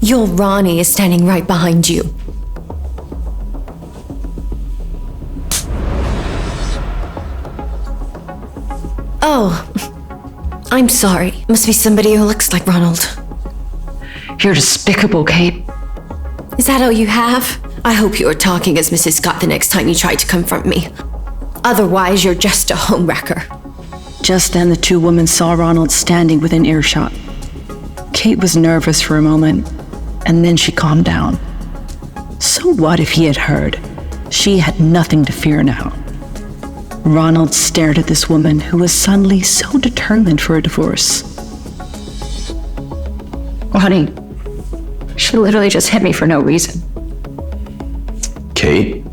Your Ronnie is standing right behind you. Oh, I'm sorry. Must be somebody who looks like Ronald. You're despicable, Kate. Is that all you have? I hope you are talking as Mrs. Scott the next time you try to confront me. Otherwise, you're just a homewrecker. Just then, the two women saw Ronald standing within earshot. Kate was nervous for a moment, and then she calmed down. So what if he had heard? She had nothing to fear now. Ronald stared at this woman who was suddenly so determined for a divorce. Honey, she literally just hit me for no reason. Kate?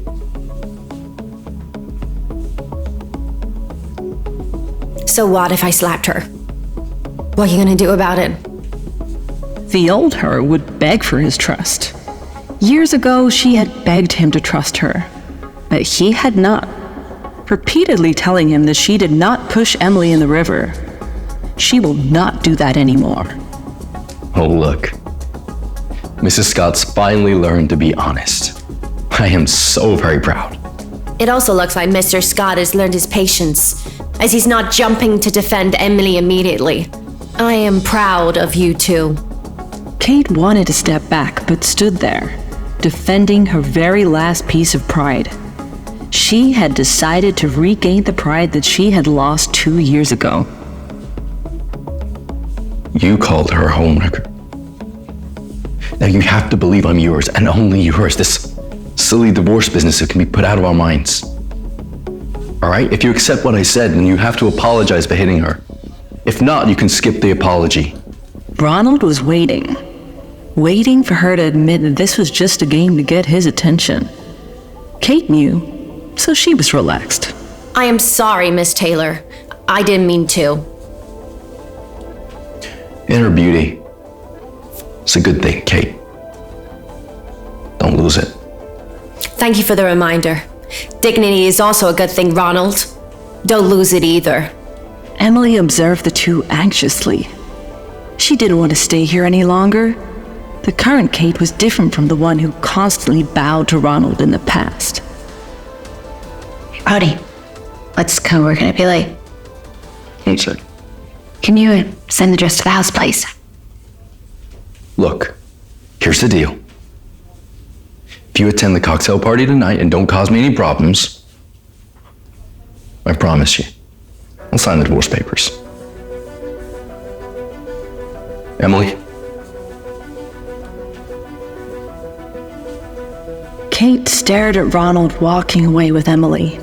So what if I slapped her? What are you gonna do about it? The old her would beg for his trust. Years ago, she had begged him to trust her, but he had not, repeatedly telling him that she did not push Emily in the river. She will not do that anymore. Oh, look. Mrs. Scott's finally learned to be honest. I am so very proud. It also looks like Mr. Scott has learned his patience, as he's not jumping to defend Emily immediately. I am proud of you two. Kate wanted to step back, but stood there, defending her very last piece of pride. She had decided to regain the pride that she had lost 2 years ago. You called her a homewrecker. Now you have to believe I'm yours, and only yours. This silly divorce business that can be put out of our minds. All right? If you accept what I said, then you have to apologize for hitting her. If not, you can skip the apology. Ronald was waiting for her to admit that this was just a game to get his attention. Kate knew, so she was relaxed. I am sorry, Miss Taylor. I didn't mean to. Inner beauty. It's a good thing, Kate. Don't lose it. Thank you for the reminder. Dignity is also a good thing, Ronald. Don't lose it either. Emily observed the two anxiously. She didn't want to stay here any longer. The current Kate was different from the one who constantly bowed to Ronald in the past. Howdy. Let's go, we're gonna be late. One sec. Can you send the dress to the house, please? Look, here's the deal. If you attend the cocktail party tonight and don't cause me any problems, I promise you, I'll sign the divorce papers. Emily? Kate stared at Ronald walking away with Emily.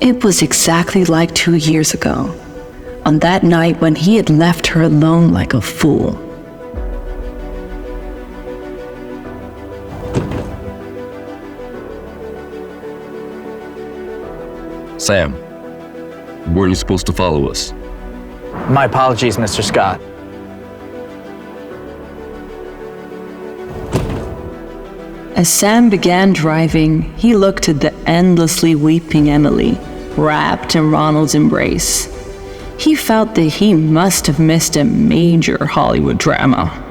It was exactly like 2 years ago, on that night when he had left her alone like a fool. Sam, weren't you supposed to follow us? My apologies, Mr. Scott. As Sam began driving, he looked at the endlessly weeping Emily, wrapped in Ronald's embrace. He felt that he must have missed a major Hollywood drama.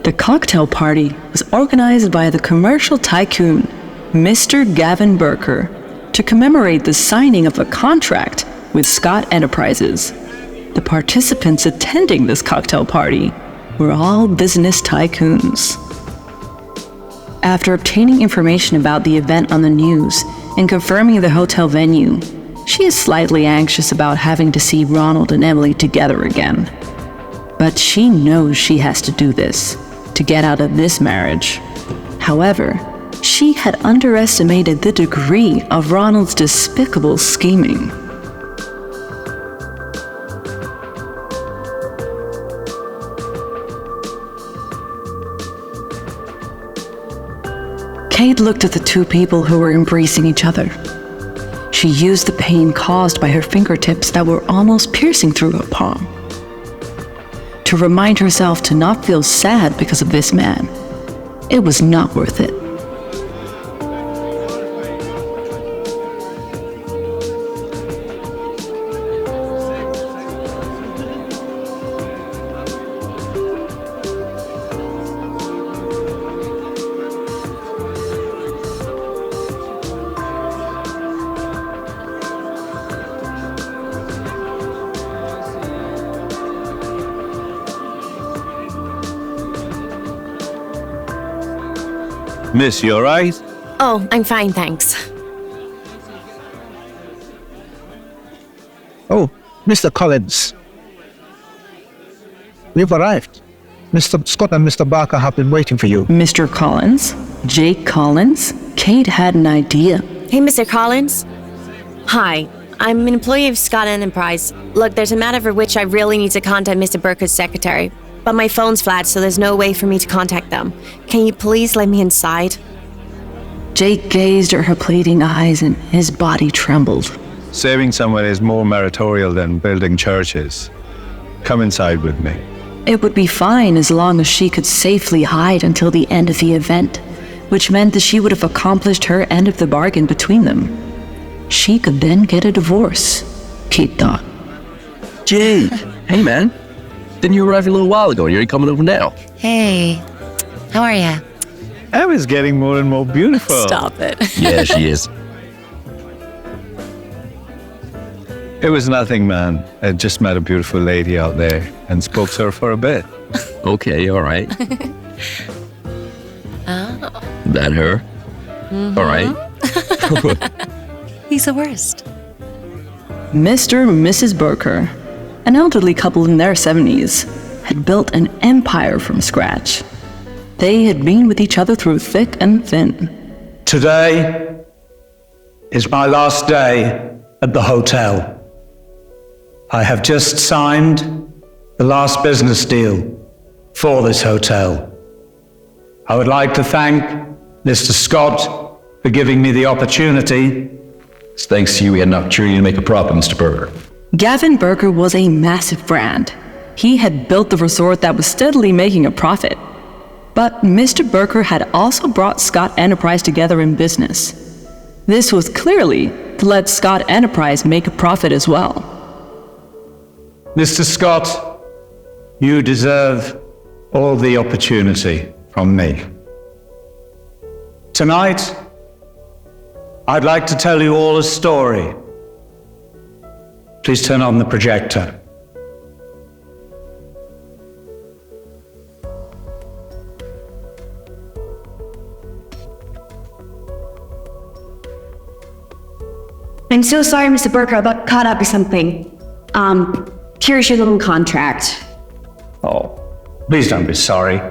The cocktail party was organized by the commercial tycoon, Mr. Gavin Burker, to commemorate the signing of a contract with Scott Enterprises. The participants attending this cocktail party were all business tycoons. After obtaining information about the event on the news and confirming the hotel venue, she is slightly anxious about having to see Ronald and Emily together again. But she knows she has to do this to get out of this marriage. However, she had underestimated the degree of Ronald's despicable scheming. Kate looked at the two people who were embracing each other. She used the pain caused by her fingertips that were almost piercing through her palm to remind herself to not feel sad because of this man. It was not worth it. Miss, you alright? Oh, I'm fine, thanks. Oh, Mr. Collins. We've arrived. Mr. Scott and Mr. Barker have been waiting for you. Mr. Collins? Jake Collins? Kate had an idea. Hey, Mr. Collins. Hi, I'm an employee of Scott Enterprise. Look, there's a matter for which I really need to contact Mr. Burker's secretary, but my phone's flat, so there's no way for me to contact them. Can you please let me inside? Jake gazed at her pleading eyes and his body trembled. Saving someone is more meritorial than building churches. Come inside with me. It would be fine as long as she could safely hide until the end of the event, which meant that she would have accomplished her end of the bargain between them. She could then get a divorce, Kate thought. Jake! Hey, man. Didn't you arrive a little while ago and you're coming over now? Hey, how are ya? Emma's getting more and more beautiful. Stop it. Yeah, she is. It was nothing, man. I just met a beautiful lady out there and spoke to her for a bit. Okay, alright. That her? Alright. He's the worst. Mr. and Mrs. Burker, an elderly couple in their 70s, had built an empire from scratch. They had been with each other through thick and thin. Today is my last day at the hotel. I have just signed the last business deal for this hotel. I would like to thank Mr. Scott for giving me the opportunity. It's thanks to you we had an opportunity to make a profit, Mr. Burger. Gavin Burker was a massive brand. He had built the resort that was steadily making a profit. But Mr. Burker had also brought Scott Enterprise together in business. This was clearly to let Scott Enterprise make a profit as well. Mr. Scott, you deserve all the opportunity from me. Tonight, I'd like to tell you all a story. Please turn on the projector. I'm so sorry, Mr. Burker, I got caught up with something. Here's your little contract. Oh, please don't be sorry.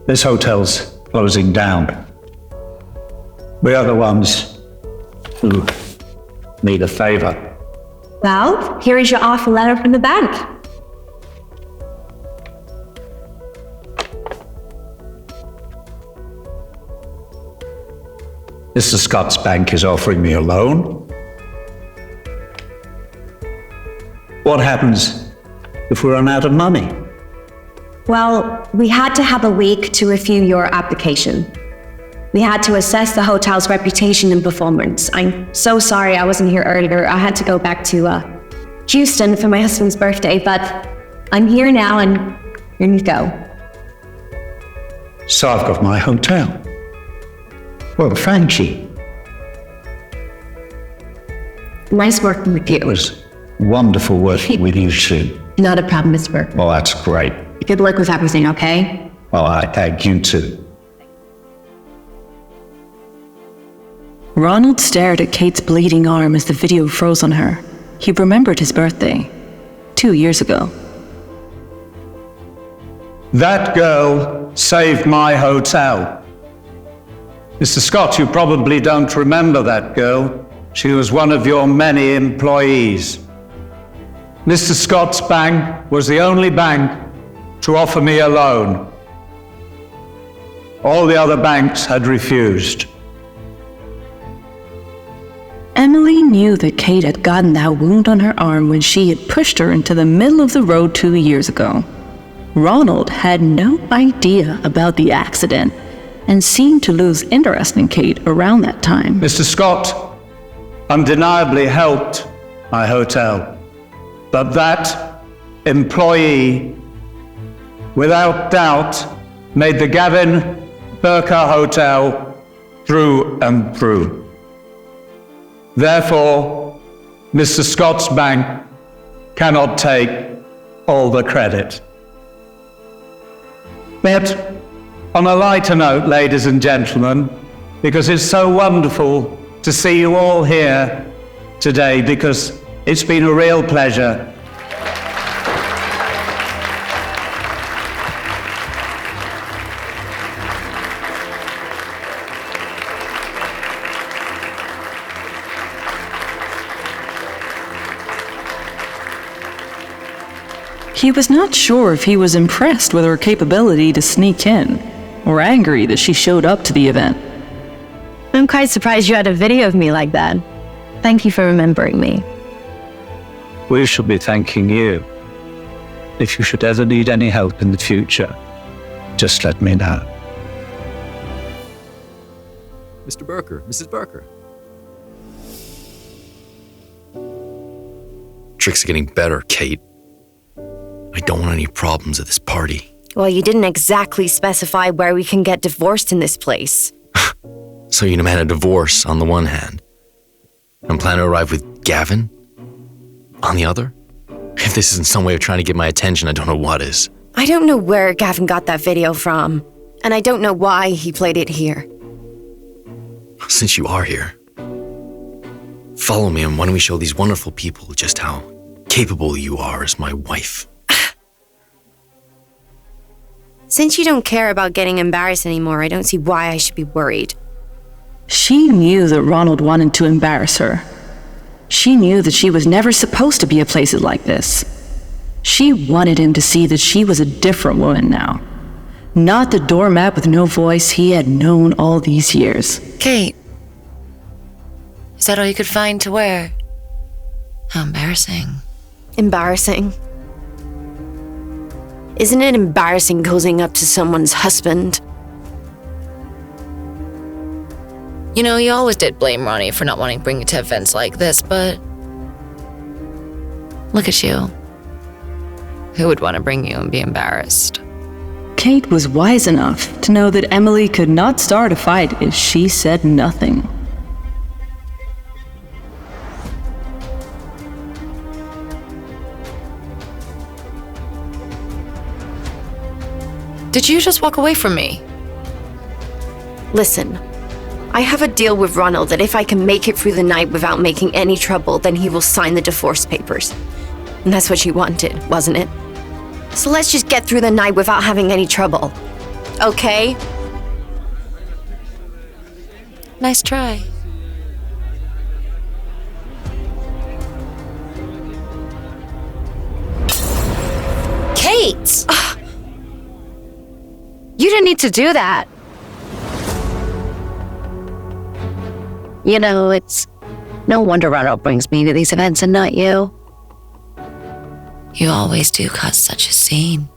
This hotel's closing down. We are the ones who need a favor. Well, here is your offer letter from the bank. Mr. Scott's bank is offering me a loan. What happens if we run out of money? Well, we had to have a week to review your application. We had to assess the hotel's reputation and performance. I'm so sorry I wasn't here earlier. I had to go back to Houston for my husband's birthday, but I'm here now and here you go. So I've got my hotel. Well, thank you. Nice working with you. It was wonderful working with you too. Not a problem, Mr. Burke. Well, that's great. Good luck with everything, okay? Well, I thank you too. Ronald stared at Kate's bleeding arm as the video froze on her. He remembered his birthday, 2 years ago. That girl saved my hotel. Mr. Scott, you probably don't remember that girl. She was one of your many employees. Mr. Scott's bank was the only bank to offer me a loan. All the other banks had refused. Emily knew that Kate had gotten that wound on her arm when she had pushed her into the middle of the road 2 years ago. Ronald had no idea about the accident and seemed to lose interest in Kate around that time. Mr. Scott undeniably helped my hotel, but that employee, without doubt, made the Gavin Burker Hotel through and through. Therefore, Mr. Scott's bank cannot take all the credit. But On a lighter note, ladies and gentlemen, because it's so wonderful to see you all here today, because it's been a real pleasure. He was not sure if he was impressed with her capability to sneak in, or angry that she showed up to the event. I'm quite surprised you had a video of me like that. Thank you for remembering me. We shall be thanking you. If you should ever need any help in the future, just let me know. Mr. Burker, Mrs. Burker. Tricks are getting better, Kate. I don't want any problems at this party. Well, you didn't exactly specify where we can get divorced in this place. So you demand a divorce on the one hand, and plan to arrive with Gavin on the other? If this isn't some way of trying to get my attention, I don't know what is. I don't know where Gavin got that video from, and I don't know why he played it here. Since you are here, follow me, and why don't we show these wonderful people just how capable you are as my wife? Since you don't care about getting embarrassed anymore, I don't see why I should be worried. She knew that Ronald wanted to embarrass her. She knew that she was never supposed to be at places like this. She wanted him to see that she was a different woman now. Not the doormat with no voice he had known all these years. Kate, is that all you could find to wear? How embarrassing. Embarrassing? Isn't it embarrassing cozying up to someone's husband? You know, you always did blame Ronnie for not wanting to bring you to events like this, but look at you. Who would want to bring you and be embarrassed? Kate was wise enough to know that Emily could not start a fight if she said nothing. Did you just walk away from me? Listen, I have a deal with Ronald that if I can make it through the night without making any trouble, then he will sign the divorce papers. And that's what you wanted, wasn't it? So let's just get through the night without having any trouble. Okay? Nice try. Kate! You didn't need to do that. You know, it's no wonder Ronald brings me to these events and not you. You always do cause such a scene.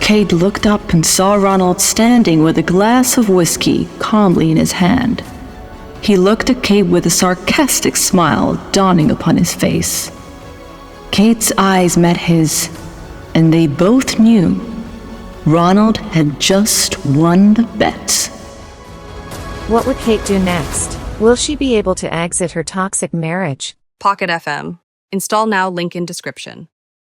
Kate looked up and saw Ronald standing with a glass of whiskey calmly in his hand. He looked at Kate with a sarcastic smile dawning upon his face. Kate's eyes met his, and they both knew Ronald had just won the bet. What would Kate do next? Will she be able to exit her toxic marriage? Pocket FM. Install now, link in description.